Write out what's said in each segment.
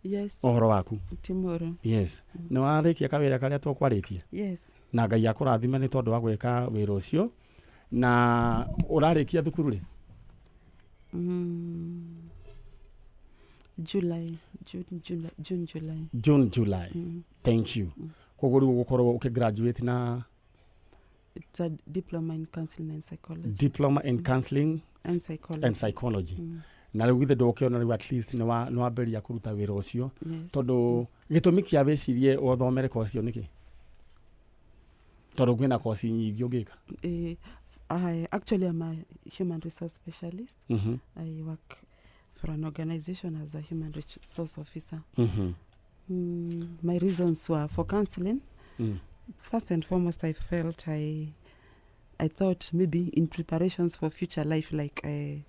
Yes. Ohoro waku. Timoro. Yes. No arikia kawira karia twakwarĩtie. Yes. Na Ngai akũrathime nĩ tondũ wa gwĩka wĩra ũcio. Na ũrarĩkia thukuru rĩ? June, July. Thank you. Koguo rĩu gũkorwo ũkĩgraduate na it's a diploma in counseling and psychology. Diploma in counseling and psychology. Na rĩu githe ndũkĩona rĩu at least nĩ wamberia kũruta wĩra ũcio. Tondũ gĩtũmi kĩa wĩcirie ũthomere kosi ĩyo nĩkĩ? Tondũ kwĩna kosi nyingĩ ũngĩka. Actually, I'm a human resource specialist. I work for an organization as a human resource officer. My reasons were for counseling. First and foremost, I felt I thought maybe in preparations for future life, like I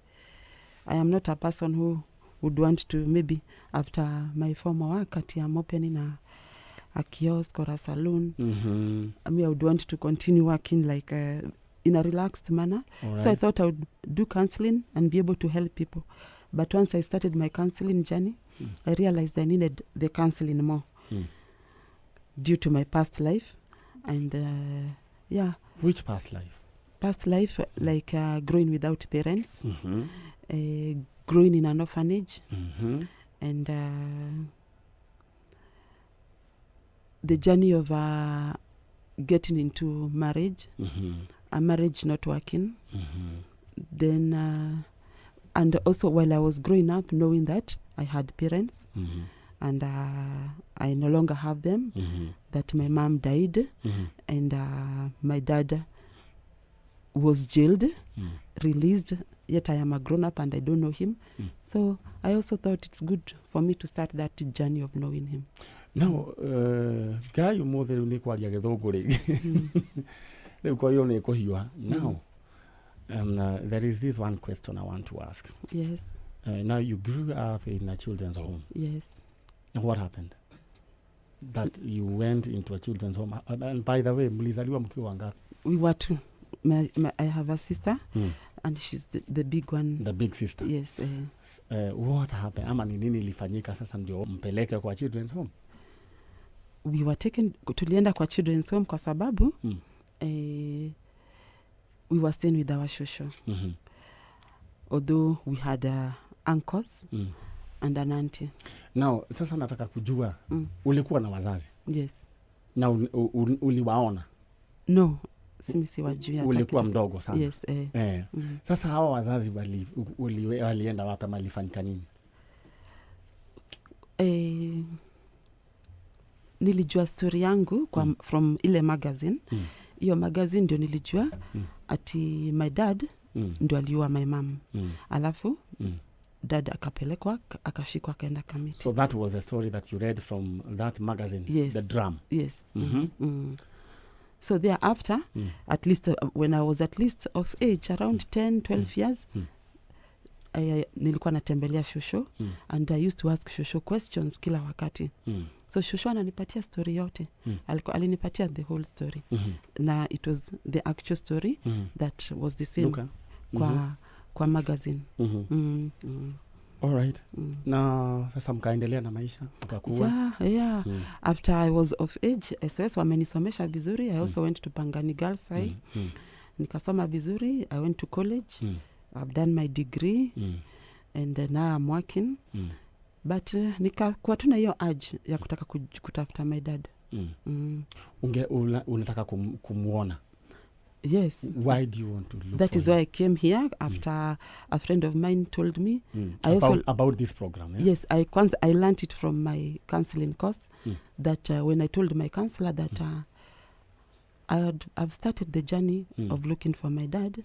am not a person who would want to maybe after my former work, I'm opening a kiosk or a saloon. I mean, I would want to continue working like in a relaxed manner. Right. So I thought I would do counseling and be able to help people. But once I started my counseling journey, I realized I needed the counseling more due to my past life. And Which past life? Past life, like growing without parents, growing in an orphanage, and the journey of getting into marriage, a marriage not working. Then, and also while I was growing up, knowing that I had parents, and I no longer have them, that my mom died, and my dad was jailed, released, yet I am a grown-up and I don't know him. So I also thought it's good for me to start that journey of knowing him. Now, guy you more than kwaria githungu rigi. Rĩu kwa hiyo nĩ kũhiũha. Now, there is this one question I want to ask. Yes. Now you grew up in a children's home. Yes. And what happened? That you went into a children's home. And by the way, mlizaliwa mkiwa wangapi? We were two. I have a sister, and she's the big one. The big sister. Yes. What happened? Ama ni nini ilifanyika sasa ndio mpeleke kwa children's home? We were taken, tulienda kwa children's home kwa sababu we were staying with our shosho. Although we had uncles and an auntie. Now, sasa nataka kujua, ulikuwa na wazazi? Yes. Na uliwaona? No, simisi wajua. Ulikuwa mdogo sana? Yes. Sasa hawa wazazi walienda wapi ama walifanyika nini? Nilijua story yangu from ile magazine. Iyo magazine ndio nilijua ati my dad ndio aliua my mom. Alafu dad akapelekwa akashikwa akaenda Kamiti. So that was the story that you read from that magazine? Yes. The drum? Yes. So thereafter, at least when I was at least of age, around 10, 12 years, nilikuwa natembelea shosho, and I used to ask shosho questions kila wakati. So shosho ananipatia story yote. Alinipatia the whole story. Na it was the actual story that was the same kwa magazine. All right. Na sasa mkaendelea na maisha? Yeah. After I was of age, SOS wamenisomesha vizuri. I also went to Pangani Girls High. Nikasoma vizuri. I went to college. I've done my degree. And now I'm working. But nikakuwa tuna hiyo urge ya kutaka kutafuta my dad. Unataka kumuona? Yes. Why do you want to look That is why I came here after a friend of mine told me. About this program, yeah? Yes, I learned it from my counseling course. That when I told my counselor that I've started the journey of looking for my dad.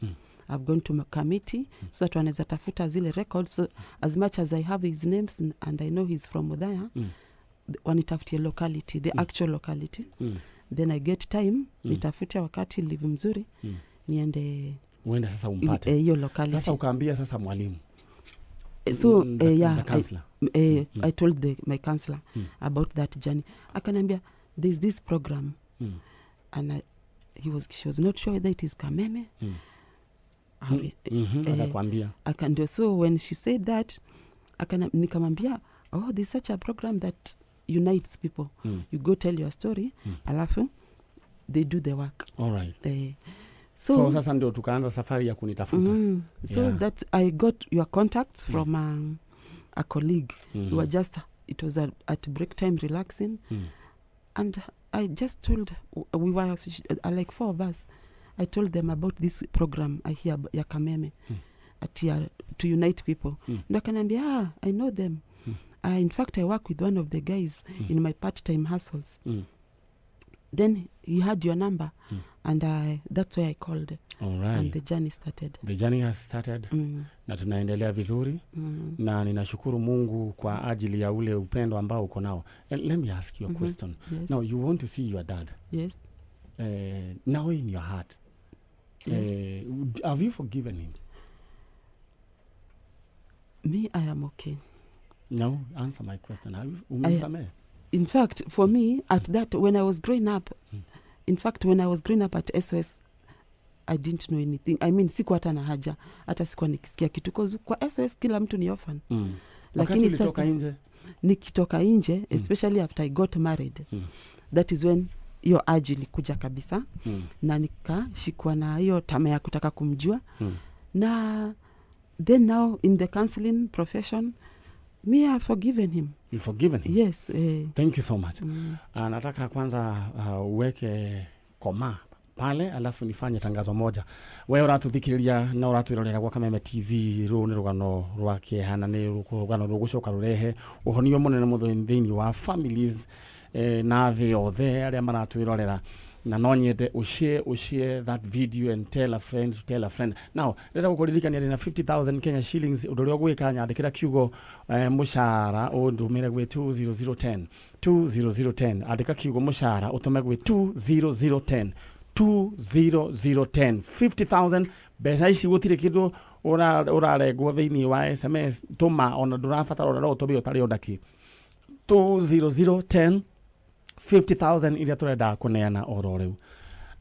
I've gone to Kamiti so that wanaweza tafuta zile records. So as much as I have his names and I know he's from Udaya, wanitafutie locality, the actual locality. Then I get time, nitafute wakati live mzuri, niende uende sasa umpate hiyo locality. Sasa ukaambia sasa mwalimu. So I told my counselor about that journey. Akaniambia there's this program, and she was not sure whether it is Kameme. Akakwambia. So when she said that, nikamwambia oh, there's such a program that unites people. You go tell your story, alafu they do the work. All right. So sasa ndio tukaanza safari ya kunitafuta. So that I got your contacts from a colleague. We were just, it was at break time relaxing. And I just told, we were like 4 of us, I told them about this program I hear ya Kameme to unite people. And I I know them. In fact, I work with one of the guys in my part-time hustles. Then he had your number, and that's why I called. All right. And the journey started. The journey has started. Na tunaendelea vizuri. Na ninashukuru Mungu kwa ajili ya ule upendo ambao uko nao. And let me ask you a question. Yes. Now, you want to see your dad. Yes. Now in your heart. Yes. Have you forgiven him? Me, I am okay. No, answer my question. Have you? In fact, for me, at that, when I was growing up, when I was growing up at SOS, I didn't know anything. I mean, sikuwa hata na haja, hata sikuwa nikisikia kitu. Because kwa SOS kila mtu ni orphan. Lakini sasa nikitoka nje, especially after I got married, that is when hiyo urge ilikuja kabisa. Na nikashikwa na hiyo tamaa ya kutaka kumjua. Na then now in the counseling profession, me, I have forgiven him. You've forgiven him? Yes. Thank you so much. Nataka kwanza uweke koma pale, alafu nifanye tangazo moja. Wewe uratuthikiriria na uratwirorera gwa Kameme TV, ru ni rugano rwa kihana, ni rugano rugucoka rurehe uhonio munene muthini wa families na the othe aria maratwirorera. Na no nyende ushare that video and tell a friend. Now, leta gukuririkania na 50,000 Kenya shillings udorio gwika nyandikira kiugo mushara ndumire gwe 20010 andika kiugo mushara utume gwe 20010 50,000 besa ici gutire kindu uraregwo thiini wa SMS tuma ona ndurafatara ora utobe utari ondaki 20010 50,000 iria turenda kuneana oro riu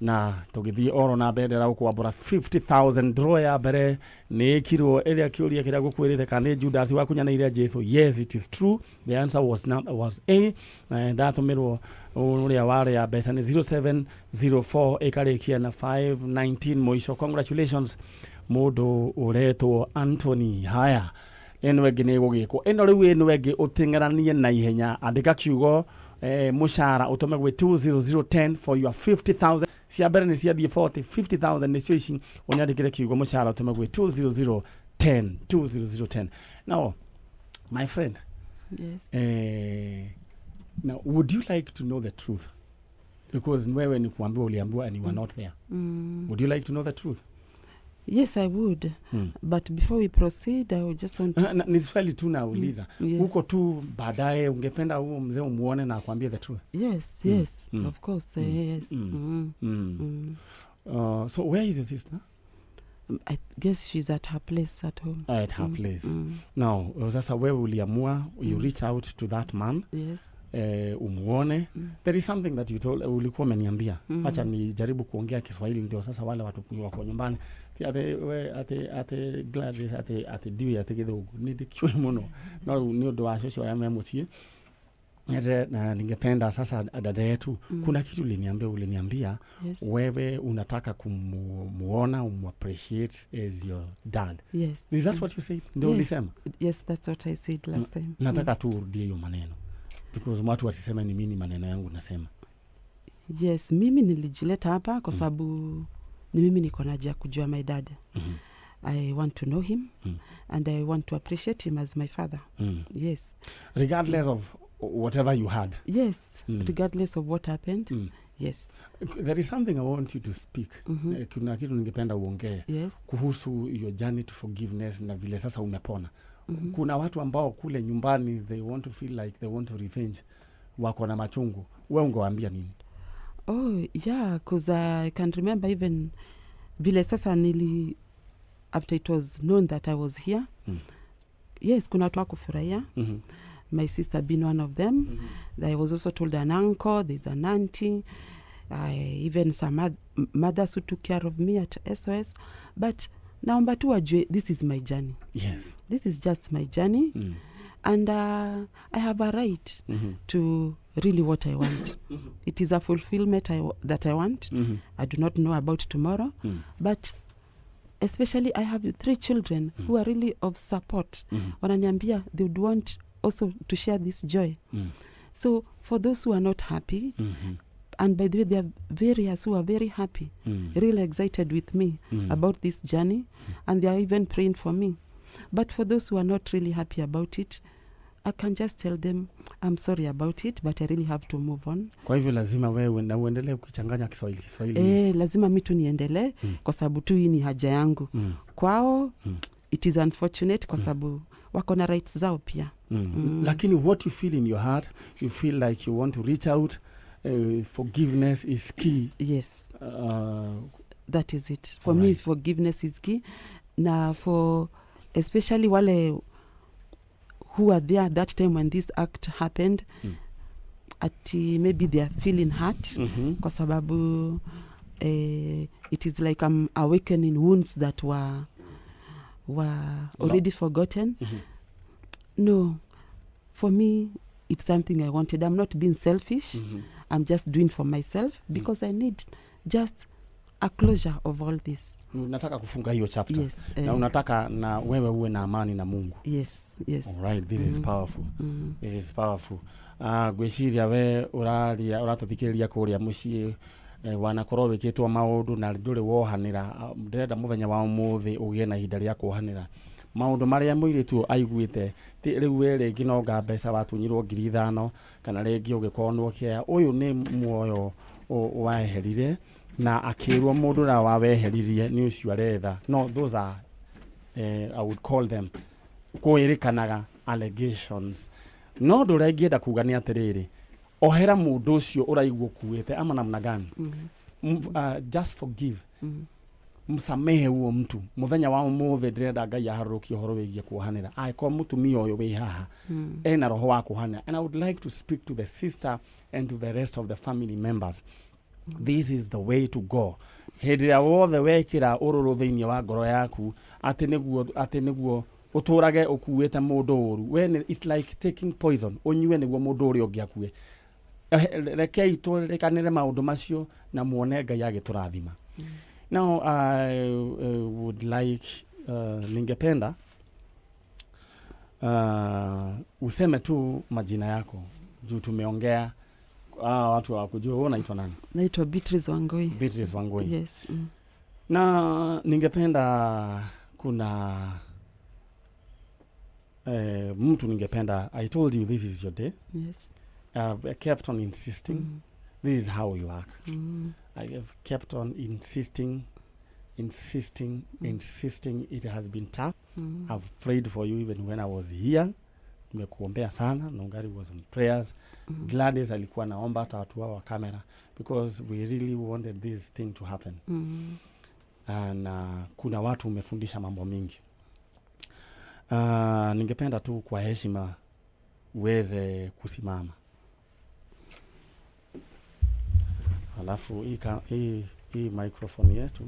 na tugithii oro na bendera ukwambura 50,000 draw ya bere ni kiro iria kiuria kiria gukwirite kana Judas wakunyanairia Jesu. Yes, it is true. The answer was A. Ndatumirwo uria ware ya beta ni 0704 ekarikia na 519 moisho. Congratulations mudu uretwo Anthony. Haya enwege ni gugiko eno riu enwege utingeranie na ihenya andika kiugo mushara utume gwe 20010 for your 50,000. Cia bere ni cia 50,000 ni cio ici unyandikire kiugo mushara utume gwe 20010. Now, my friend. Yes. Now, would you like to know the truth? Because wewe ni kuambiwa uliambiwa and you were not there. Would you like to know the truth? Yes, I would. But before we proceed, I would just want to... Ni swali tu nauliza. Huko tu baadaye ungependa huo mzee umuone na akwambie the truth? Yes, of course. Yes. So where is your sister? I guess she's at her place at home. At her place. Now, sasa wewe uliamua, you reach out to that man. Yes. Umuone. There is something that you told, ulikuwa umeniambia. Acha nijaribu kuongea Kiswahili ndio sasa wale watu wako nyumbani. Ate Gladys ate diwe ate githugu ni dikiwe muno. No ni ndo washo ya memutie. Na ningependa sasa dada yetu kuna kitu uliniambia wewe unataka kumuona appreciate as your dad. Yes. Is that what you said? Ndio ulisema? Yes, that's what I said last time. Nataka tu urudie hiyo maneno. Because watu wasiseme ni mimi maneno yangu nasema. Yes, mimi nilijileta hapa kwa sababu ni mimi niko na haja kujua my dad. I want to know him and I want to appreciate him as my father. Yes. Regardless of whatever you had. Yes, regardless of what happened. Yes. There is something I want you to speak. Kuna kitu ningependa uongee kuhusu your journey to forgiveness na vile sasa umepona. Kuna watu ambao kule nyumbani they want to feel like they want to revenge. Wako na machungu. Wewe ungewaambia nini? Oh, yeah, because I can remember even vile sasa after it was known that I was here. Yes, kuna watu wakufurahia. My sister being one of them. I was also told an uncle, there's an auntie, even some mothers who took care of me at SOS. But naomba tu wajue, this is my journey. Yes. This is just my journey. And I have a right to really what I want. It is a fulfillment that I want. I do not know about tomorrow. But especially I have 3 children who are really of support. Wananiambia they would want also to share this joy. So for those who are not happy, and by the way, there are various who are very happy, really excited with me about this journey, and they are even praying for me. But for those who are not really happy about it, I can just tell them, I'm sorry about it, but I really have to move on. Kwa hivyo lazima wewe na uendelee kuchanganya Kiswahili. Lazima mimi tu niendelee kwa sababu tu hii ni haja yangu. Kwao it is unfortunate kwa sababu wako na rights zao pia. Lakini what you feel in your heart, you feel like you want to reach out. Forgiveness is key. Yes. That is it. For me, forgiveness is key. Na for especially wale who are there that time when this act happened, maybe they are feeling hurt kwa sababu it is like I'm awakening wounds that were already forgotten. No, for me, it's something I wanted. I'm not being selfish. I'm just doing for myself because I need just a closure of all this. Unataka kufunga hiyo chapter. Yes. Na unataka na wewe uwe na amani na Mungu. Yes, yes. All right, this is powerful. This is powerful. Gweciria we uratuthikiriria kuria mucii wanakorwo wikitwo maundu na nduri wohanira ndirenda muthenya wa umuthi ugie na ihinda ria kuhanira maundu maria muiritu aiguite ti riu were nginonga mbeca watunyirwo 5,000 kana ringi ugikonwo kia uyu ni muoyo waherire na akirwo mundu na waweheririe ni ucio aretha. No, those are I would call them kuirikanaga allegations. No ndurengienda kuga ni atiriri ohera mundu ucio uraigwo kuite ama namna gani? Just forgive. Msamehe huo mtu muthenya wa umuthi ndirenda Ngai aharukie horo wigie kuhanira aiko mutumia uyu wi haha ena roho wa kuhanira. And I would like to speak to the sister and to the rest of the family members. This is the way to go. Hedira wothe wekira ururu thiini wa ngoro yaku ati niguo uturage ukuwete mundu uru. When it's like taking poison, unywe niguo mundu uri ongiakue. Rekei turikanire maundu macio na muone Ngai agiturathima. Now I would like ningependa useme tu majina yako juu tumeongea watu wakujua. Wewe unaitwa nani? Naitwa Beatrice Wangui. Beatrice Wangui. Yes. Na ningependa kuna mtu ningependa, I told you this is your day. Yes. I kept on insisting. This is how we work. I have kept on insisting. It has been tough. I've prayed for you even when I was here. Nimekuombea sana. Nongari was on prayers. Gladys alikuwa naomba hata watu wa kamera because we really wanted this thing to happen. And kuna watu umefundisha mambo mingi. Ningependa tu kwa heshima uweze kusimama. Alafu hii microphone yetu.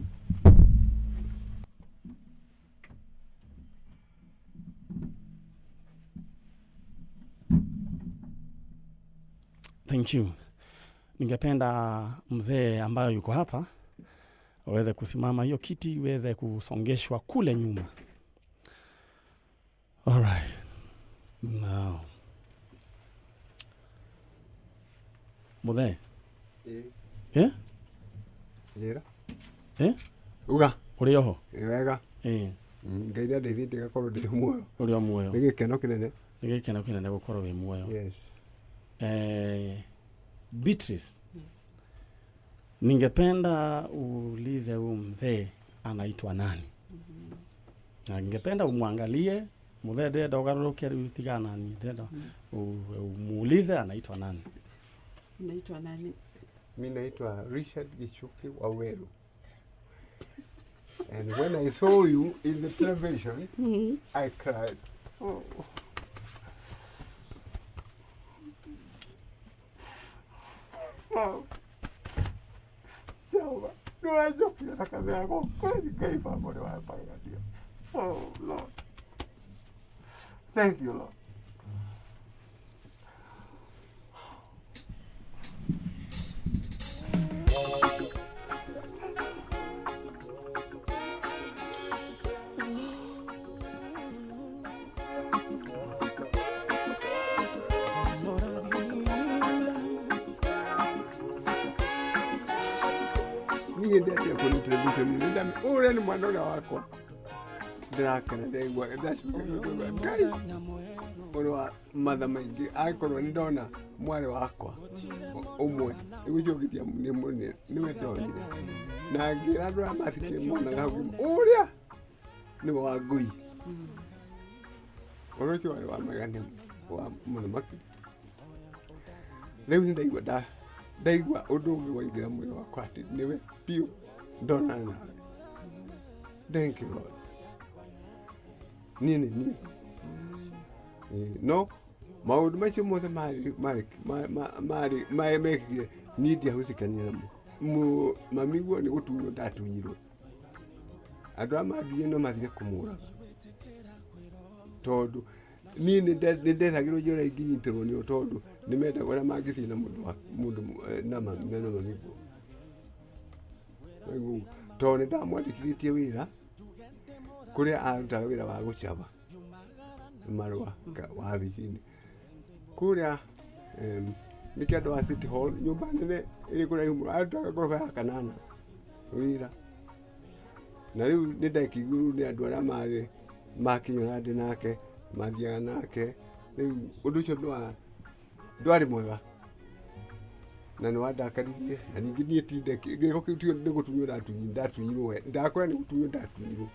Thank you. Ningependa mzee ambaye yuko hapa aweze kusimama, hiyo kiti iweze kusongeshwa kule nyuma. All right. Now. Mzee. Eh? Yera. Uga. Uri oho? Wega. Ngai nda ndithite gakorwo ndi muoyo. Uri o muoyo. Ni gikeno kinene. Ni gikeno kinene gukorwo wi muoyo. Yes. Beatrice. Yes. Ningependa uulize huyu mzee anaitwa nani? Na ningependa umwangalie mzee ndenda ugaruruke utigana nani ndenda umuulize anaitwa nani? Unaitwa nani? Mimi naitwa Richard Gichuki Waweru. And when I saw you in the television, I cried. Oh. Oh. Jehovah, do I joke you like a go? Gave up what I buy. Oh, Lord. Thank you, Lord. niĩ ndĩatia kũni television ndami ũrĩa nĩ mwana ũrĩa wakwa ndĩrakena ndaigua ngai ũrĩ wa matha maingĩ angĩkorwo nĩ ndona mwarĩ wakwa ũmwe nĩgũcokithia nĩwe ndonire na ngĩra andũ arĩa mathikire monaga hau ũrĩa nĩ Wangui ũrĩa ũcio warĩ wa magania wa mũthamaki rĩu nĩ ndaigua ũndũ ũngĩ waingĩra mwĩrĩ wakwa atĩ nĩwe biũ ndonana nawe. Thank you Lord. Niĩ nĩ niĩ no maũndũ macio mothe mekire niĩ ndiahũcikania namo mamiguo nĩ gũtunywo ndatunyirwo andũ arĩa mandunyire no mathire kũmũraga tondũ niĩ nĩ ndethagĩrwo njĩra ingĩnyitĩrwo nĩo tondũ nĩ mendaga ũrĩa mangĩthiĩ na mũndũ na mamiguo tondũ nĩ ndamwandĩkithĩtie wĩra kũrĩa arutaga wĩra wa gũcaba marũa wabici-inĩ kũrĩa nĩ kĩandũ wa City Hall nyũmba nene ĩrĩ kũraihu mũno arutaga ngoroba ya kanana wĩra na rĩu nĩ ndekĩiguo nĩ andũ arĩa marĩ makinyora ndĩ nake mathiaga nake rĩu ũndũ ũcio ndwarĩ mwega na nĩ wandakaririe na ningĩ niĩ gĩko kĩu tio nĩ gũtunywo ndatunyirwo ndakwĩra nĩ gũtunywo ndatunyirwo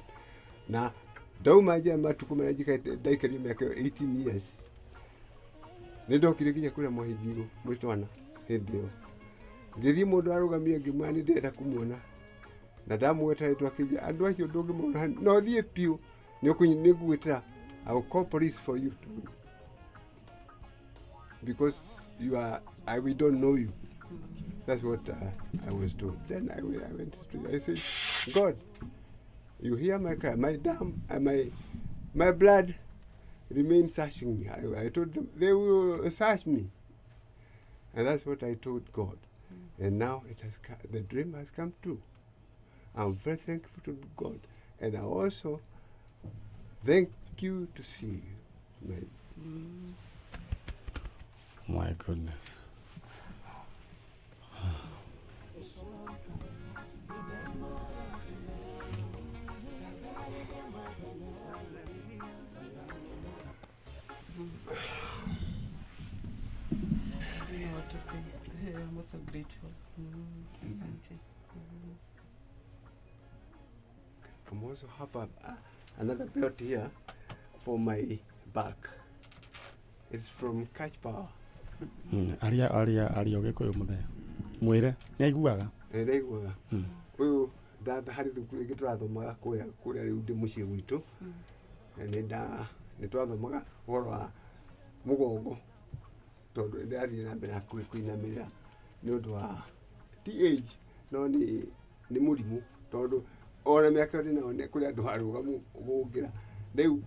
na ndauma nja matukũ marĩa njikaire ndaikaria mĩaka 18 years nĩ ndokire nginya kũrĩa Mũhĩngirũ Mũtwana hĩndĩ ĩyo ngĩthiĩ mũndũ arũgamie ngĩmwĩra nĩ ndĩrenda kũmuona na ndamũgweta akĩnjĩra andũ acio ndũngĩmona no thiĩ piũ nĩ ngũgwĩtĩra I will call police for you because we don't know you. That's what I was told. Then I went straight. I said, God, you hear my cry. My blood remains searching me. I told them they will search me, and that's what I told God. And now the dream has come true. I'm very thankful to God, and I also thank you to see you. My goodness. I'm also grateful. Asante. I also have another belt here for my back. It's from Catch Power. Aria Gĩkũyũ mũthee mwĩre nĩ aiguaga ndaiguaga ũyũ harĩ thukuru ĩngĩ tũrathomaga kũrĩa rĩu ndĩ mũciĩ gwitũ nĩ twathomaga ũhoro wa mũgongo tondũ ndĩrathiĩ na mbere kũinamĩrĩra nĩ ũndũ wa ti age no nĩ mũrimũ tondũ ona mĩaka ĩyo ndĩnayo nĩ kũrĩ andũ arũgamu gũkĩra rĩu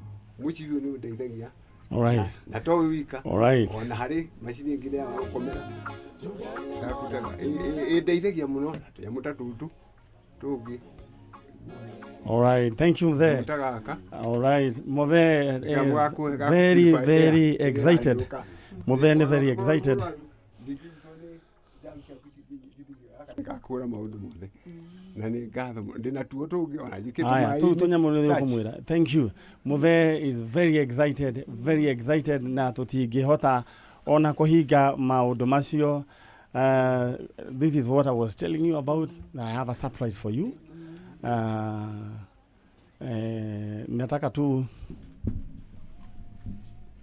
mũciĩ ũyũ nĩ ũndeithagia na to wika ona harĩ macini ĩngĩ ya gũkomera ĩndeithagia mũno na tũnyamũ ta tũtũ tũngĩ. All right, thank you mzee. All right, Mothe very excited. Mothe ni very excited. Ngakũra maũndũ mothe na nĩ ngatho ndĩna tuo tũngĩ ona njĩkĩte maĩ tũnyamũ nĩ kumwĩra. Thank you. Mothe is very excited na tũtingĩhota ona kũhinga maũndũ macio. This is what I was telling you about. I have a surprise for you. Nataka tu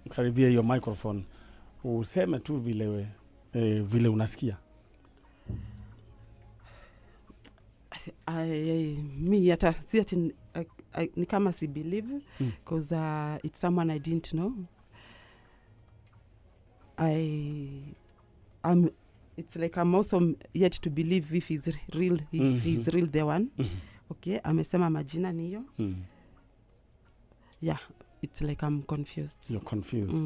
karibia hiyo microphone useme tu vile unasikia. Me hata si ati ni kama si believe because it's someone I didn't know. It's like I'm also yet to believe if he's real, he's real the one. Okay, amesema majina niyo. Yeah, it's like I'm confused. You're confused.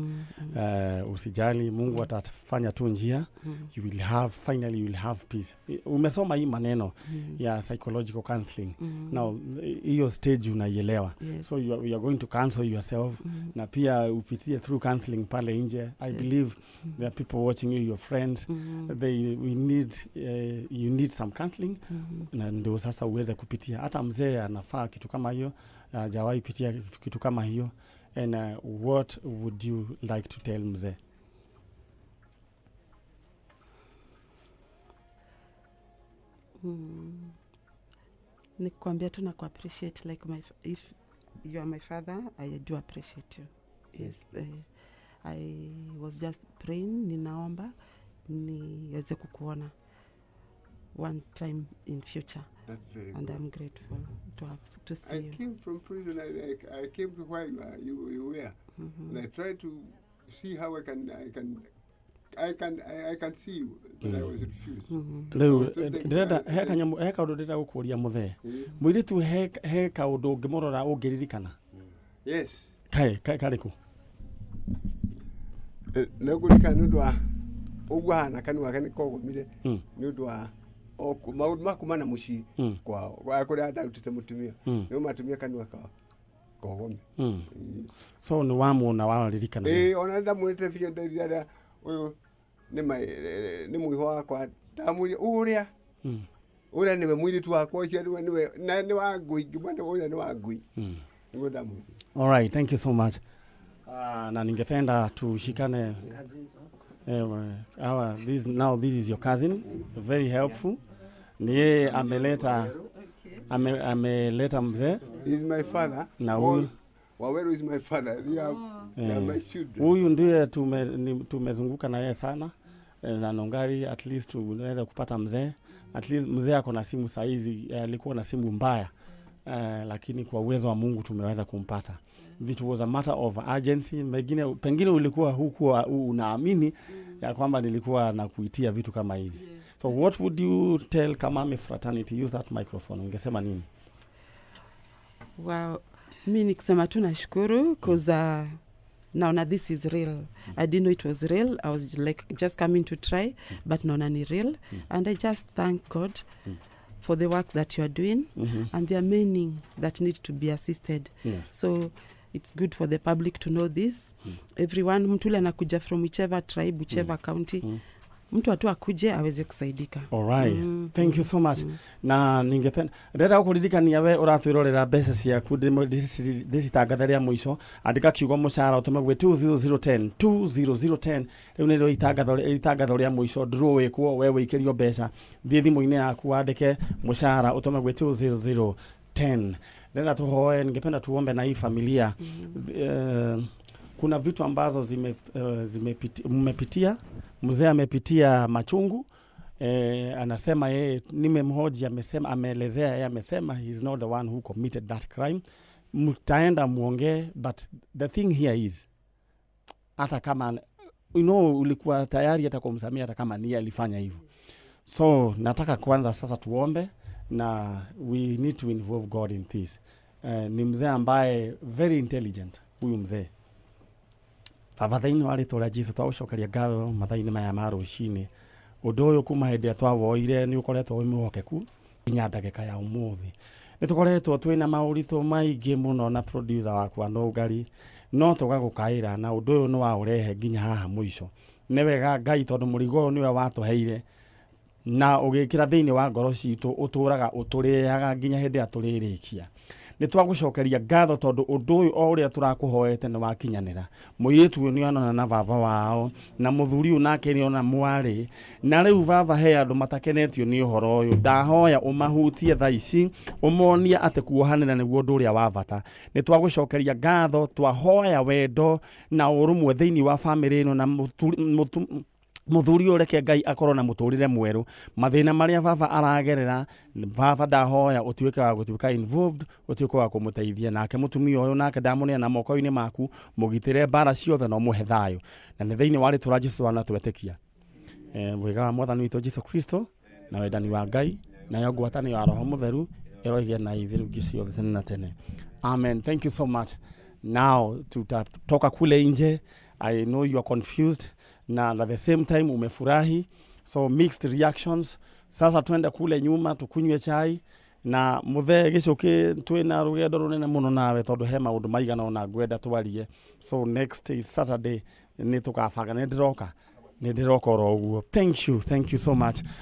Usijali, Mungu atafanya tu njia. You will have peace. Umesoma hii maneno ya psychological counseling. Now hiyo stage unaielewa. So you are going to counsel yourself. Na pia upitie through counseling pale nje. I believe there are people watching you, your friends. You need some counseling. Na ndio sasa uweze kupitia. Hata mzee anafaa kitu kama hiyo. Hajawahi pitia kitu kama hiyo. And what would you like to tell mzee? Nikwambia tu na appreciate like if you are my father, I do appreciate you. Yes. I was just praying, ninaomba niweze kukuona one time in future. That's very and good. I'm grateful to see you. I came from prison. I came to where you were, and I tried to see how I can see you, but I was refused. Leo ndenda heka undu ndenda gukuria muthe mwiri tu heka undu ngimurora ungiririkana. Yes. Kai kariku nakurikana nundu wa ugwana kanwa kani kogomire nundu wa maundu makumana mucii kwao kuria ndarutite mutumia niu matumia kanua kogome. So ni wamuna waririkana? Ona ndamwite biyo ndeithia uyu ni mwiho wakwa ndamuria uria niwe mwiritu wakwa ucio niwe ni Wangui ngimwenda uria ni Wangui niwe ndamuria. All right, thank you so much. Na ningependa tushikane. This is your cousin, very helpful. Niye ameleta mzee. He's my father. Na huyu Waweru is my father. They are my children. Huyu ndiye tumezunguka na yeye sana. Na Nongari at least unaweza kupata mzee. At least mzee ako na simu saizi, alikuwa na simu mbaya. Lakini kwa uwezo wa Mungu tumeweza kumpata. It was a matter of urgency. Pengine ulikuwa huku unaamini ya kwamba nilikuwa na kuitia vitu kama hizi. So what would you tell Kamame fraternity? Use that microphone. Ungesema nini? Wow. Mimi nikusema tu nashukuru because naona this is real. I didn't know it was real. I was like just coming to try, but naona ni real. And I just thank God for the work that you are doing and there are many that need to be assisted. Yes. So it's good for the public to know this. Everyone, mtu ule anakuja from whichever tribe, whichever county, mtu atu akuje aweze kusaidika. All right. Thank you so much. Na ningependa ndenda kuririkania we uratwirorera mbeca ciaku ndicitangatha ria muico andika kiugo mucara utume gwe 20010 20010 riu niro itangatho ria muico ndruwikwo we wikirio mbeca thie thimu-ini yaku andike mucara utume gwe 20010. Ndenda tuhoe, ningependa tuombe na hii familia. Kuna vitu ambazo mmepitia. Mzee amepitia machungu. Anasema yeye nimemhoji, amesema ameelezea yeye amesema he is not the one who committed that crime. Mtaenda muongee, but the thing here is hata kama ulikuwa tayari hata kumsamia hata kama ni alifanya hivyo. So nataka kwanza sasa tuombe na we need to involve God in this. Ni mzee ambaye very intelligent huyu mzee. Tafadhaini wale tola Jesu twacokeria ngatho mathaini maya ma rucini. Undu uyu kuma hindi twawoire ni ukoretwo wi muhokeku nginya ndagika ya umuthi. Ni tukoretwo twina mauritu maingi muno na producer wakwa Nongari, no tugagukaira na undu uyu ni wa urehe nginya haha muico. Ni wega Ngai tondu murigo niwe watuheire na ugikira thiini wa ngoro citu uturaga uturiaga nginya hindi aturirikia. Ni twagucokeria ngatho tondu undu uyu o uria turakuhoete ni wakinyanira. Muiritu uyu ni onana na baba wao na muthuri uyu nake ni ona mwari na riu baba he andu matakenetio ni uhoro uyu. Ndahoya umahutie thaici umonia ate kuohanira niguo undu uria wa bata. Ni twagucokeria ngatho, twahoya wendo na urumwe thiini wa family ino na muthuri ureke Ngai akorwo na muturire mweru. Mathina maria baba aragerera baba ndahoya utuike wa gutuika involved, utuike wa kumuteithia nake mutumia uyu nake ndamunia na moko-ini maku mugitire bara ciothe no muhe thayo na ni thiini wari tura Jesu wana twetekia. Wega wa mwathani witu Jesu Kristo na wendani wa Ngai na yo ngwatani ya Roho Mutheru iroigie na ithiru ciothe tene na tene. Amen. Thank you so much. now tutatoka kule nje. I know you are confused na at the same time umefurahi, so mixed reactions. Sasa twende kule nyuma tukunywe chai na muthe gicuki twina rugendo runene muno nawe tondu he maundu maigana ona ngwenda twarie. So next is Saturday ni tukabanga ni ndiroka oro uguo. Thank you so much.